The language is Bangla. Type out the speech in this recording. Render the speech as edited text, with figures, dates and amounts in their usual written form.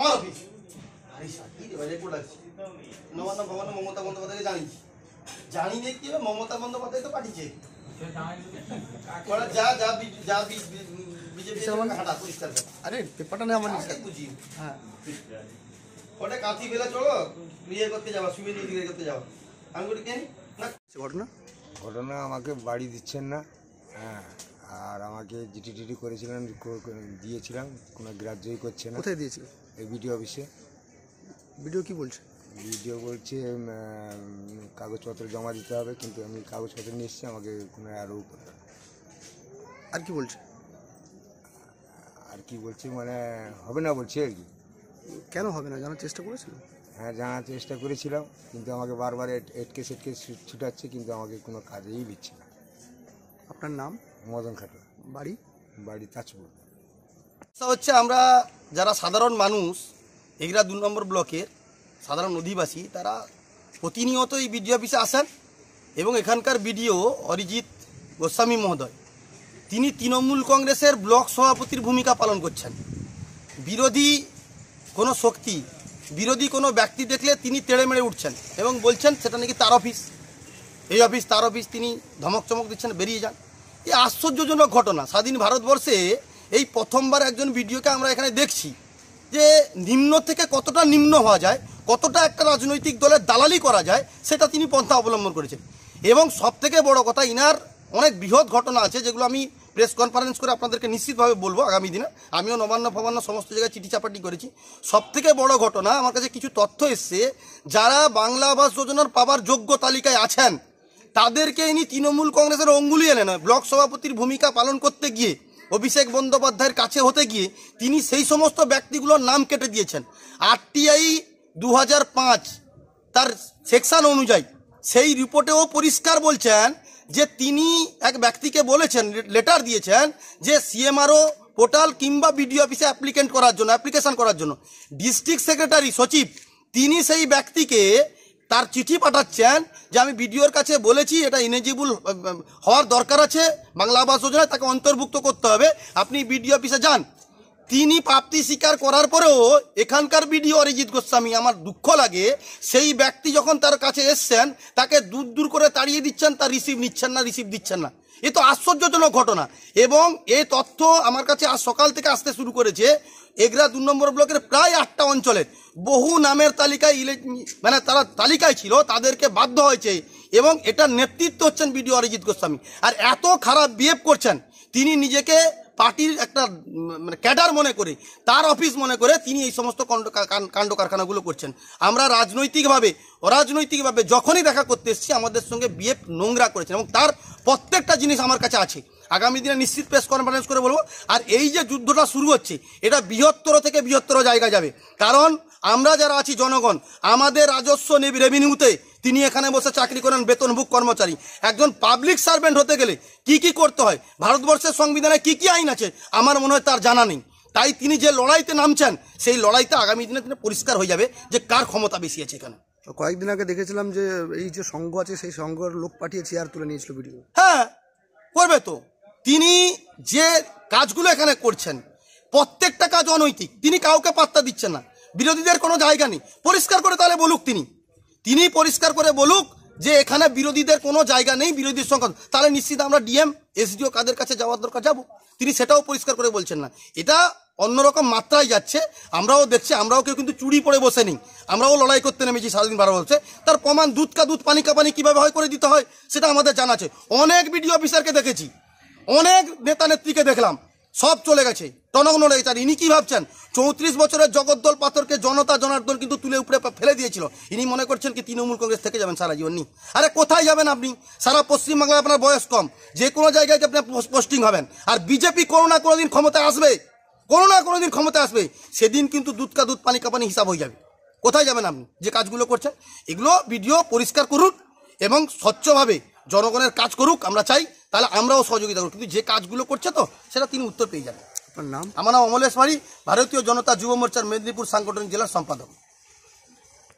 আমার অফিস আরে সাথী রেকর্ড আছে নবান্ন ভবন মমতা বন্দ্যোপাধ্যায়কে জানি নেই কি মমতা বন্দ্যোপাধ্যায় তো পাঠিয়েছে যা যা যা বিজেপি হাঁটা পরিষ্কার আরে পেপারটা নেই আমার বুঝি হ্যাঁ ওটা কাঁথি বেলা চলো বিয়ে করতে যাওয়া সুবিধা বিয়ে করতে যাওয়া আমি বলি কেন না ঘটনা ঘটনা আমাকে বাড়ি দিচ্ছেন না, হ্যাঁ, আর আমাকে জিটি করেছিলেন, দিয়েছিলাম, কোনো গ্রাহ্যই করছে না। কোথায় দিয়েছিল? এই বিডিও অফিসে। ভিডিও কি বলছে? ভিডিও বলছে কাগজপত্র জমা দিতে হবে, কিন্তু আমি কাগজপত্র নিয়ে এসেছি, আমাকে কোনো আরও আর কি বলছে? আর কি বলছে মানে হবে না বলছে আর কি। কেন হবে না জানার চেষ্টা করেছিল? হ্যাঁ, জানার চেষ্টা করেছিলাম, কিন্তু আমাকে বারবার এটকে সেটকে ছুটাচ্ছে, কিন্তু আমাকে কোনো কাজেই দিচ্ছে না। আপনার নাম? মদন খাটুয়া। বাড়ি তাজপুর। হচ্ছে আমরা যারা সাধারণ মানুষ এগরা 2 নম্বর ব্লকের সাধারণ অধিবাসী, তারা প্রতিনিয়ত এই বিডিও অফিসে আসেন এবং এখানকার বিডিও অরিজিৎ গোস্বামী মহোদয় তিনি তৃণমূল কংগ্রেসের ব্লক সভাপতির ভূমিকা পালন করছেন। বিরোধী কোনো শক্তি, বিরোধী কোনো ব্যক্তি দেখলে তিনি তেড়ে মেড়ে উঠছেন এবং বলছেন সেটা নাকি তার অফিস, এই অফিস তার অফিস, তিনি ধমক চমক দিচ্ছেন, বেরিয়ে যান। এই আশ্চর্যজনক ঘটনা। স্বাধীন ভারতবর্ষে এই প্রথমবার একজন ভিডিওকে আমরা এখানে দেখছি যে নিম্ন থেকে কতটা নিম্ন হওয়া যায়, কতটা একটা রাজনৈতিক দলের দালালি করা যায়, সেটা তিনি পন্থা অবলম্বন করেছেন। এবং সবথেকে বড় কথা, ইনার অনেক বৃহৎ ঘটনা আছে যেগুলো আমি প্রেস কনফারেন্স করে আপনাদেরকে নিশ্চিতভাবে বলবো আগামী দিনে। আমিও নবান্ন ফবান্ন সমস্ত জায়গায় চিঠি চাপাটি করেছি। সবথেকে বড় ঘটনা, আমার কাছে কিছু তথ্য এসছে, যারা বাংলা আবাস যোজনার পাবার যোগ্য তালিকায় আছেন তাদেরকে ইনি তৃণমূল কংগ্রেসের অঙ্গুলি এনে নয়, ব্লক সভাপতির ভূমিকা পালন করতে গিয়ে অভিষেক বন্দ্যোপাধ্যায়ের কাছে হতে গিয়ে তিনি সেই সমস্ত ব্যক্তিগুলোর নাম কেটে দিয়েছেন। আরটিআই 2005 তার সেকশন অনুযায়ী সেই রিপোর্টেও পরিষ্কার বলছেন যে তিনি এক ব্যক্তিকে বলেছেন, লেটার দিয়েছেন যে সিএমআরও পোর্টাল কিংবা বিডিও অফিসে অ্যাপ্লিকেশন করার জন্য ডিস্ট্রিক্ট সেক্রেটারি সচিব তিনি সেই ব্যক্তিকে তার চিঠি পাঠাচ্ছেন যে আমি বিডিওর কাছে বলেছি এটা ইলিজিবল হওয়ার দরকার আছে, বাংলা আবাস যোজনায় তাকে অন্তর্ভুক্ত করতে হবে, আপনি বিডিও অফিসে যান। তিনি প্রাপ্তি স্বীকার করার পরেও এখানকার বিডিও অরিজিৎ গোস্বামী, আমার দুঃখ লাগে, সেই ব্যক্তি যখন তার কাছে এসছেন তাকে দূর দূর করে তাড়িয়ে দিচ্ছেন, তার রিসিভ দিচ্ছেন না। এ তো আশ্চর্যজনক ঘটনা। এবং এই তথ্য আমার কাছে আজ সকাল থেকে আসতে শুরু করেছে। এগরা 2 নম্বর ব্লকের প্রায় 8টা অঞ্চলের বহু নামের তালিকায় মানে তারা তালিকায় ছিল, তাদেরকে বাধ্য হয়েছে এবং এটার নেতৃত্ব হচ্ছেন বিডিও অরিজিৎ গোস্বামী। আর এত খারাপ বিহেভ করছেন, তিনি নিজেকে পার্টির একটা মানে ক্যাডার মনে করে, তার অফিস মনে করে তিনি এই সমস্ত কাণ্ড কারখানাগুলো করছেন। আমরা রাজনৈতিকভাবে অরাজনৈতিকভাবে যখনই দেখা করতে এসেছি আমাদের সঙ্গে বিহেভ নোংরা করেছেন এবং তার প্রত্যেকটা জিনিস আমার কাছে আছে। আগামী দিনে নিশ্চিত প্রেস কনফারেন্স করে বলবো। আর এই যে যুদ্ধটা শুরু হচ্ছে এটা বৃহত্তর থেকে বৃহত্তর জায়গায় যাবে, কারণ আমরা যারা আছি জনগণ, আমাদের রাজস্ব রেভিনিউতে তিনি এখানে বসে চাকরি করেন বেতনভোগ কর্মচারী। একজন পাবলিক সার্ভেন্ট হতে গেলে কি কি করতে হয়, ভারতবর্ষের সংবিধানে কি কি আইন আছে, আমার মনে হয় তার জানা নেই। তাই তিনি যে লড়াইতে নামছেন সেই লড়াইতে আগামী দিনে পরিষ্কার হয়ে যাবে যে কার ক্ষমতা বেশি আছে এখানে। কয়েকদিন আগে দেখেছিলাম যে এই যে সংঘ আছে সেই সংঘের লোক পাঠিয়ে চেয়ার তুলে নিয়েছিল ভিডিও। হ্যাঁ, করবে তো। তিনি যে কাজগুলো এখানে করছেন প্রত্যেকটা কাজ অনৈতিক, তিনি কাউকে পাত্তা দিচ্ছেন না, বিরোধীদের কোনো জায়গা নেই। পরিষ্কার করে তাহলে বলুক, তিনি পরিষ্কার করে বলুক যে এখানে বিরোধীদের কোনো জায়গা নেই, বিরোধীর সংখ্যা, তাহলে নিশ্চিত আমরা ডিএম এসডিও কাদের কাছে যাওয়ার দরকার যাব। তিনি সেটাও পরিষ্কার করে বলছেন না। এটা অন্যরকম মাত্রায় যাচ্ছে, আমরাও দেখছি। আমরাও কেউ কিন্তু চুরি পড়ে বসে নেই, আমরাও লড়াই করতে নেমেছি সারাদিন 12 বছর। তার প্রমাণ দুধ কা দুধ পানি কা পানি কীভাবে হয় করে দিতে হয় সেটা আমাদের জানা আছে। অনেক বিডিও অফিসারকে দেখেছি, অনেক নেতা নেত্রীকে দেখলাম, সব চলে গেছে, টনক নড়ে গেছে। আর ইনি কি ভাবছেন, 34 বছরের জগদ্দল পাথরকে জনতা জনার্দন কিন্তু তুলে উপরে ফেলে দিয়েছিল। ইনি মনে করছেন কি তৃণমূল কংগ্রেস থেকে যাবেন সারা জীবন? নি, আরে কোথায় যাবেন আপনি? সারা পশ্চিমবাংলায় আপনার বয়স কম, যে কোনো জায়গায় আপনি পোস্টিং হবেন। আর বিজেপি কোনো না কোনো দিন ক্ষমতায় আসবে, কোনো না কোনো দিন ক্ষমতায় আসবে, সেদিন কিন্তু দুধ কা দুধ পানি কা পানি হিসাব হয়ে যাবে। কোথায় যাবেন আপনি যে কাজগুলো করছেন? এগুলো ভিডিও পরিষ্কার করুন এবং স্বচ্ছভাবে জনগণের কাজ করুক, আমরা চাই, তাহলে আমরাও সহযোগিতা করব। কিন্তু যে কাজগুলো করছে তো সেটা তিনি উত্তর পেয়ে যাবেন। আপনার নাম? আমার নাম অমলেশ মারি, ভারতীয় জনতা যুব মোর্চার মেদিনীপুর সাংগঠনিক জেলার সম্পাদক।